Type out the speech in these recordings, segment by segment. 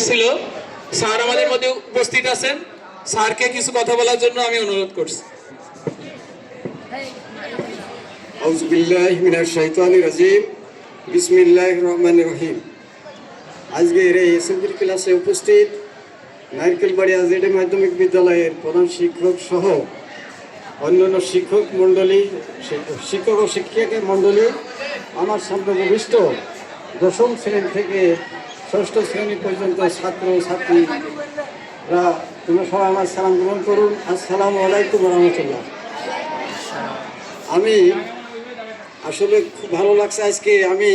করছিল। স্যার আমাদের মধ্যে উপস্থিত আছেন, স্যারকে কিছু কথা বলার জন্য আমি অনুরোধ করছি। আউযু বিল্লাহি মিনাশ শাইতানির রাজিম। বিসমিল্লাহির রহমানির রহিম। আজকের এই এসএমবির ক্লাসে উপস্থিত নারকেলবাড়ি আজেডি মাধ্যমিক বিদ্যালয়ের প্রধান শিক্ষক সহ অন্যান্য শিক্ষক মণ্ডলী, শিক্ষক ও শিক্ষিকা মণ্ডলী, আমার সামনে উপবিষ্ট দশম শ্রেণী থেকে ষষ্ঠ শ্রেণী পর্যন্ত ছাত্র ছাত্রীরা, তোমরা সবাই আমার সালাম গ্রহণ করুন। আসসালামু আলাইকুম রহমতুল্লাহ। আমি আসলে খুব ভালো লাগছে আজকে। আমি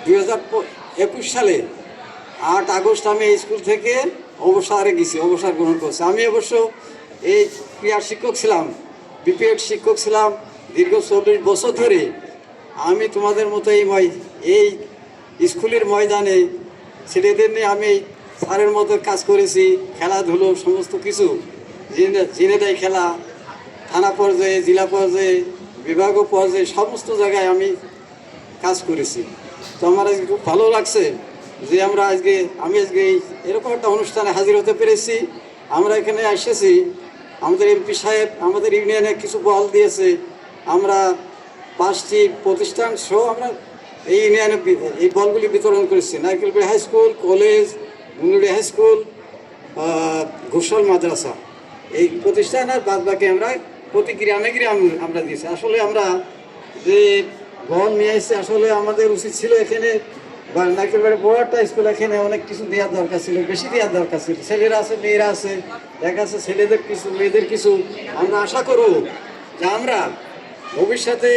2021 সালে 8 আগস্ট আমি এই স্কুল থেকে অবসরে গেছি, অবসর গ্রহণ করছি। আমি অবশ্য এই ক্রীড়া শিক্ষক ছিলাম, বিপিএড শিক্ষক ছিলাম দীর্ঘ 40 বছর ধরে। আমি তোমাদের মতো এই স্কুলের ময়দানে ছেলেদের নিয়ে আমি স্যারের মতো কাজ করেছি। খেলাধুলো সমস্ত কিছু জেনেদাই খেলা, থানা পর্যায়ে, জেলা পর্যায়ে, বিভাগীয় পর্যায়ে সমস্ত জায়গায় আমি কাজ করেছি। তো আমার আজকে খুব ভালো লাগছে যে আমি আজকে এরকম একটা অনুষ্ঠানে হাজির হতে পেরেছি। আমরা এখানে এসেছি, আমাদের এমপি সাহেব আমাদের ইউনিয়নে কিছু বল দিয়েছে। আমরা 5টি প্রতিষ্ঠান সহ আমরা এই ইউনিয়নে এই বলগুলি বিতরণ করেছি। Narkelbari high school, college, Munnuri high school, Ghoshal মাদ্রাসা, এই প্রতিষ্ঠান আর বাদ বাকি আমরা প্রতি গ্রামে আমরা দিয়েছি। আসলে আমরা যে বল নিয়ে এসেছি, আসলে আমাদের উচিত ছিল এখানে নারকেলবাড়ি বড় একটা স্কুল, এখানে অনেক কিছু দেওয়ার দরকার ছিল, বেশি দেওয়ার দরকার ছিল। ছেলেরা আছে, মেয়েরা আছে, দেখা আছে ছেলেদের কিছু, মেয়েদের কিছু। আমরা আশা করব যে আমরা ভবিষ্যতে,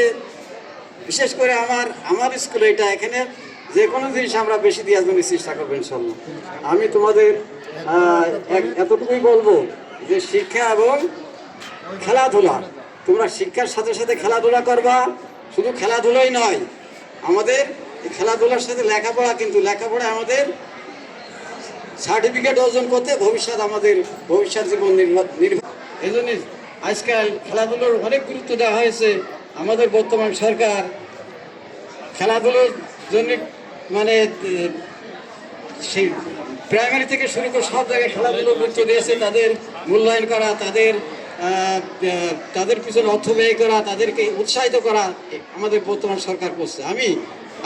বিশেষ করে আমার স্কুলে এটা, এখানে যে কোনো জিনিস আমরা বেশি দেওয়ার জন্য চেষ্টা করবো ইনশাল্লাহ। আমি তোমাদের এতটুকুই বলবো যে শিক্ষা এবং খেলাধুলা, তোমরা শিক্ষার সাথে সাথে খেলাধুলা করবা। শুধু খেলাধুলাই নয়, আমাদের খেলাধুলার সাথে লেখাপড়া, কিন্তু লেখাপড়া আমাদের সার্টিফিকেট অর্জন করতে আমাদের ভবিষ্যৎ জীবন নির্ভর। এই জন্য আজকাল খেলাধুলার অনেক গুরুত্ব দেওয়া হয়েছে। আমাদের বর্তমান সরকার খেলাধুলোর জন্য মানে সেই প্রাইমারি থেকে শুরু করে সব জায়গায় খেলাধুলোর গুরুত্ব দিয়েছে। তাদের মূল্যায়ন করা, তাদের পিছনে অর্থ ব্যয় করা, তাদেরকে উৎসাহিত করা আমাদের বর্তমান সরকার করছে। আমি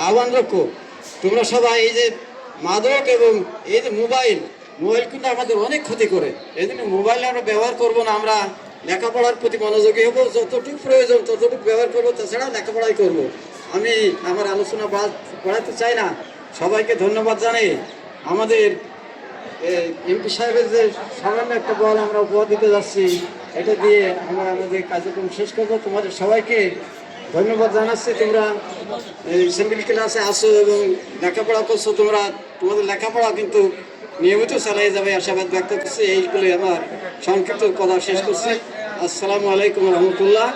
আহ্বান রাখবো, তোমরা সবাই এই যে মাদক এবং এই যে মোবাইল কিন্তু আমাদের অনেক ক্ষতি করে। এই জন্য মোবাইল আমরা ব্যবহার করবো না, আমরা লেখাপড়ার প্রতি মনোযোগী হবো। যতটুকু প্রয়োজন ততটুকু ব্যবহার করবো, তাছাড়া লেখাপড়াই করবো। আমি আমার আলোচনা বাড়াতে চাই না। সবাইকে ধন্যবাদ জানাই। আমাদের এমপি সাহেবের যে সামান্য একটা বল আমরা উপহার দিতে যাচ্ছি, এটা দিয়ে আমরা আমাদের কার্যক্রম শেষ করবো। তোমাদের সবাইকে ধন্যবাদ জানাচ্ছি। তোমরা সেমিল ক্লাসে আসো এবং লেখাপড়া করছো। তোমাদের লেখাপড়া কিন্তু নিয়মিত চালিয়ে যাবে আশাবাদ ব্যক্ত করছি। এই বলে আমার সংক্ষিপ্ত কথা শেষ করছি। আসসালামু আলাইকুম রহমতুল্লাহ।